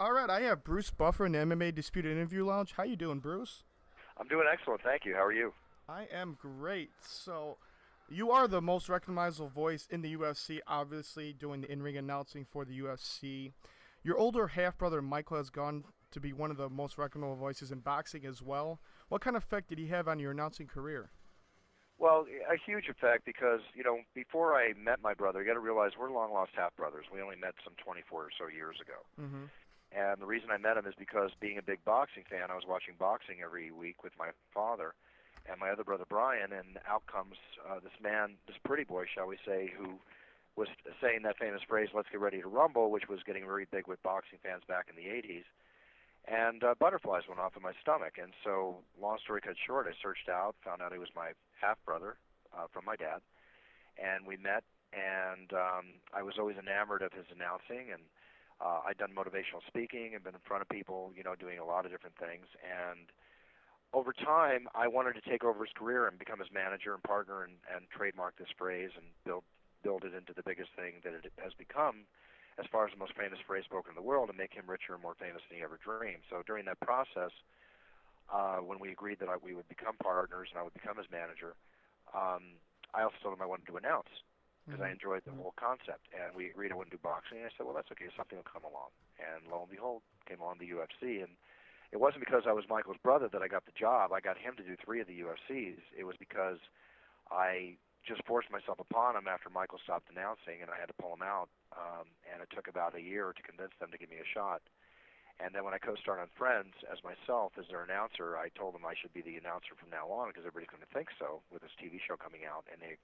All right, I have Bruce Buffer in the MMA Dispute Interview Lounge. How you doing, Bruce? I'm doing excellent, thank you. How are you? I am great. So, you are the most recognizable voice in the UFC, obviously doing the in-ring announcing for the UFC. Your older half-brother Michael has gone to be one of the most recognizable voices in boxing as well. What kind of effect did he have on your announcing career? Well, a huge effect because, before I met my brother, you got to realize we're long lost half brothers. We only met some 24 or so years ago. Mm-hmm. And the reason I met him is because being a big boxing fan, I was watching boxing every week with my father and my other brother Brian, and out comes this man, this pretty boy, shall we say, who was saying that famous phrase, "Let's get ready to rumble," which was getting very big with boxing fans back in the 80s. And butterflies went off in my stomach. And so, long story cut short, I searched out, found out he was my half-brother from my dad, and we met, and I was always enamored of his announcing, and I'd done motivational speaking and been in front of people, doing a lot of different things. And over time, I wanted to take over his career and become his manager and partner and trademark this phrase and build it into the biggest thing that it has become as far as the most famous phrase spoken in the world, and make him richer and more famous than he ever dreamed. So during that process, when we agreed that we would become partners and I would become his manager, I also told him I wanted to announce because I enjoyed the whole concept. And we agreed I wouldn't do boxing. And I said, well, that's okay. Something will come along. And lo and behold, came along the UFC. And it wasn't because I was Michael's brother that I got the job. I got him to do 3 of the UFCs. It was because I just forced myself upon him after Michael stopped announcing, and I had to pull him out. And it took about a year to convince them to give me a shot. And then when I co-starred on Friends as myself, as their announcer, I told them I should be the announcer from now on because everybody's going to think so with this TV show coming out. And they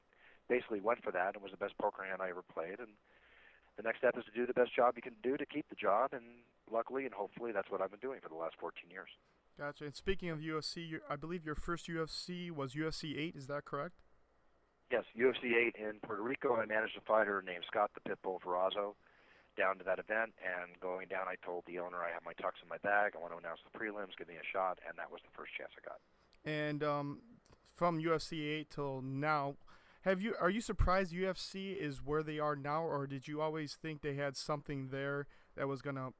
basically went for that. It was the best poker hand I ever played. And the next step is to do the best job you can do to keep the job. And luckily and hopefully that's what I've been doing for the last 14 years. Gotcha. And speaking of UFC, I believe your first UFC was UFC 8. Is that correct? Yes, UFC 8 in Puerto Rico. I managed a fighter named Scott the Pitbull Ferrazzo down to that event, and going down I told the owner I have my tux in my bag, I want to announce the prelims, give me a shot, and that was the first chance I got. And from UFC 8 till now, are you surprised UFC is where they are now, or did you always think they had something there that was gonna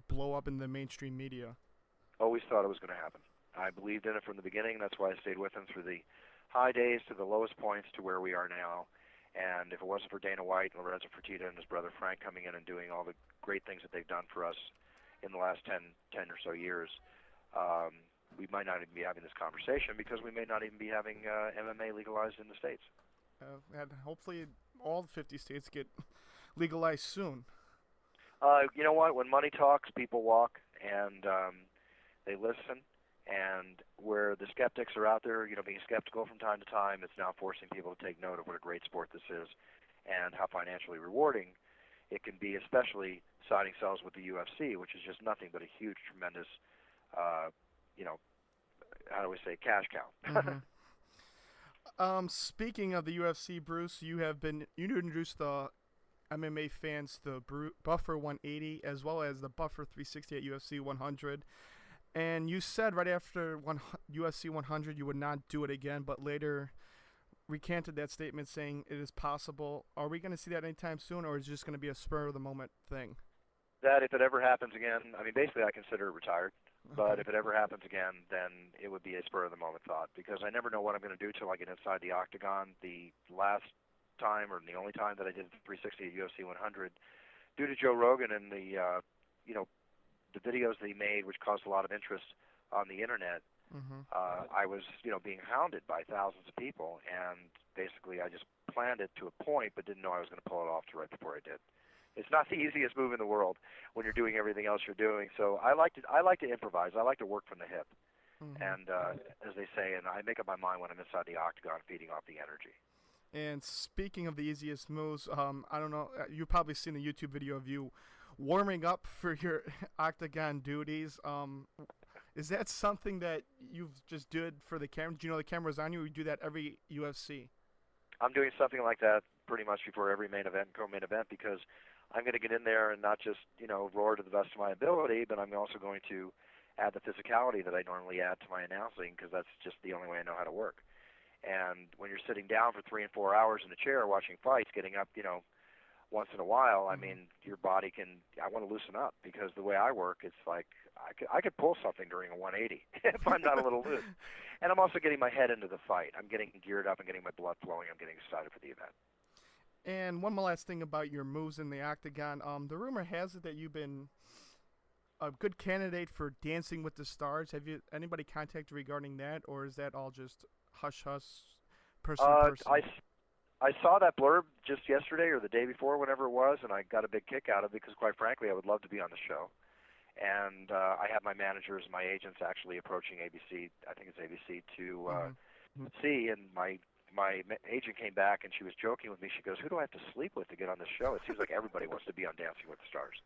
blow up in the mainstream media? Always thought it was going to happen. I believed in it from the beginning. That's why I stayed with them through the high days to the lowest points to where we are now. And if it wasn't for Dana White and Lorenzo Fertitta and his brother Frank coming in and doing all the great things that they've done for us in the last 10 or so years, we might not even be having this conversation because we may not even be having MMA legalized in the States. And hopefully all 50 states get legalized soon. You know what? When money talks, people walk, and they listen. And where the skeptics are out there, being skeptical from time to time, it's now forcing people to take note of what a great sport this is and how financially rewarding it can be, especially siding cells with the UFC, which is just nothing but a huge, tremendous, how do we say, cash cow. Mm-hmm. Speaking of the UFC, Bruce, you introduced the MMA fans to the Buffer 180 as well as the Buffer 360 at UFC 100. And you said right after UFC 100 you would not do it again, but later recanted that statement saying it is possible. Are we going to see that anytime soon, or is it just going to be a spur-of-the-moment thing? That if it ever happens again, I mean, basically I consider it retired. But Okay. if it ever happens again, then it would be a spur-of-the-moment thought because I never know what I'm going to do till I get inside the octagon. The last time, or the only time that I did 360 at UFC 100, due to Joe Rogan and the videos that he made, which caused a lot of interest on the internet, Mm-hmm. I was, being hounded by thousands of people, and basically I just planned it to a point, but didn't know I was going to pull it off right before I did. It's not the easiest move in the world when you're doing everything else you're doing. So I like to improvise. I like to work from the hip, Mm-hmm. and as they say, and I make up my mind when I'm inside the octagon, feeding off the energy. And speaking of the easiest moves, I don't know, you've probably seen the YouTube video of you warming up for your octagon duties. Is that something that you've just did for the camera? Do you know the camera's on you, or you do that every UFC? I'm doing something like that pretty much before every main event and co-main event because I'm going to get in there and not just, roar to the best of my ability, but I'm also going to add the physicality that I normally add to my announcing because that's just the only way I know how to work. And when you're sitting down for 3 and 4 hours in a chair watching fights, getting up, once in a while, I mean, your body can. I want to loosen up because the way I work, it's like I could pull something during a 180 if I'm not a little loose. And I'm also getting my head into the fight. I'm getting geared up and getting my blood flowing. I'm getting excited for the event. And one more last thing about your moves in the octagon. The rumor has it that you've been a good candidate for Dancing with the Stars. Have you anybody contacted regarding that, or is that all just hush hush, person to person? I saw that blurb just yesterday or the day before, whenever it was, and I got a big kick out of it because, quite frankly, I would love to be on the show. And I have my managers, my agents actually approaching ABC. I think it's ABC to see. And my agent came back and she was joking with me. She goes, "Who do I have to sleep with to get on the show? It seems like everybody wants to be on Dancing with the Stars."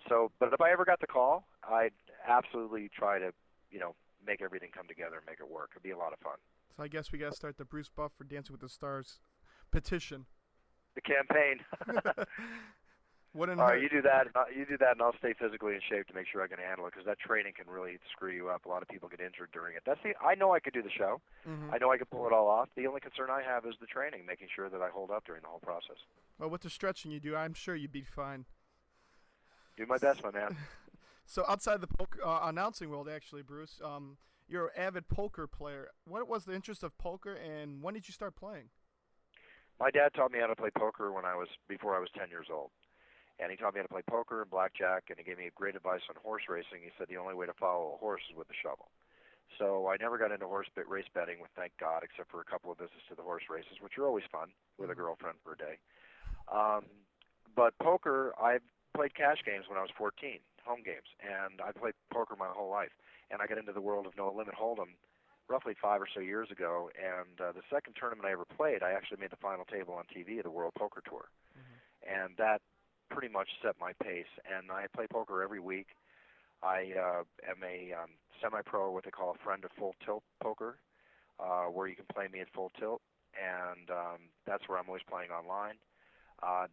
So, but if I ever got the call, I'd absolutely try to, make everything come together and make it work. It'd be a lot of fun. So I guess we got to start the Bruce Buffer Dancing with the Stars petition. The campaign. All right, you do that, and I'll stay physically in shape to make sure I can handle it because that training can really screw you up. A lot of people get injured during it. I know I could do the show. I know I could pull it all off. The only concern I have is the training, making sure that I hold up during the whole process. Well, with the stretching you do, I'm sure you'd be fine. Do my best, my man. So outside the poker announcing world, actually, Bruce, you're an avid poker player. What was the interest of poker, and when did you start playing? My dad taught me how to play poker before I was 10 years old. And he taught me how to play poker and blackjack, and he gave me great advice on horse racing. He said the only way to follow a horse is with a shovel. So I never got into race betting, thank God, except for a couple of visits to the horse races, which are always fun with a girlfriend for a day. But poker, I played cash games when I was 14, home games, and I played poker my whole life. And I got into the world of No Limit Hold'em roughly 5 or so years ago, and the second tournament I ever played, I actually made the final table on TV of the World Poker Tour. And that pretty much set my pace, and I play poker every week. I am a semi-pro, what they call a friend of Full Tilt Poker, where you can play me at full tilt, and that's where I'm always playing online.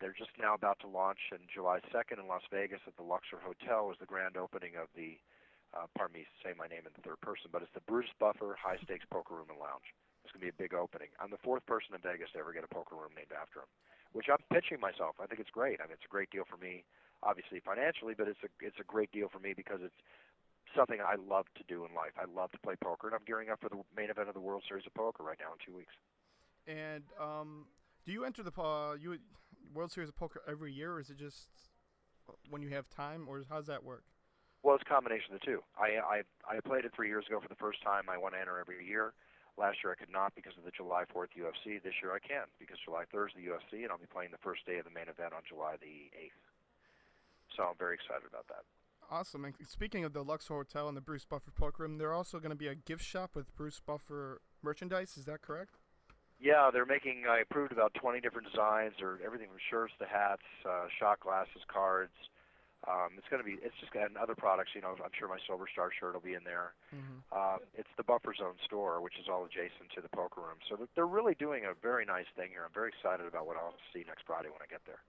They're just now about to launch on July 2nd in Las Vegas at the Luxor Hotel is the grand opening of the, pardon me, say my name in the third person, but it's the Bruce Buffer High Stakes Poker Room and Lounge. It's going to be a big opening. I'm the fourth person in Vegas to ever get a poker room named after him, which I'm pitching myself. I think it's great. I mean, it's a great deal for me, obviously financially, but it's a great deal for me because it's something I love to do in life. I love to play poker, and I'm gearing up for the main event of the World Series of Poker right now in 2 weeks. And do you enter the World Series of Poker every year, or is it just when you have time, or how does that work? Well, it's a combination of the two. I played it 3 years ago for the first time. I want to enter every year. Last year I could not because of the July 4th UFC. This year I can because July 3rd is the UFC, and I'll be playing the first day of the main event on July the 8th. So I'm very excited about that. Awesome. And speaking of the Luxor Hotel and the Bruce Buffer Poker Room, they're also going to be a gift shop with Bruce Buffer merchandise. Is that correct? Yeah, they're making, I approved about 20 different designs, or everything from shirts to hats, shot glasses, cards. It's just got other products, I'm sure my Silver Star shirt will be in there. It's the Buffer Zone store, which is all adjacent to the poker room. So they're really doing a very nice thing here. I'm very excited about what I'll see next Friday when I get there.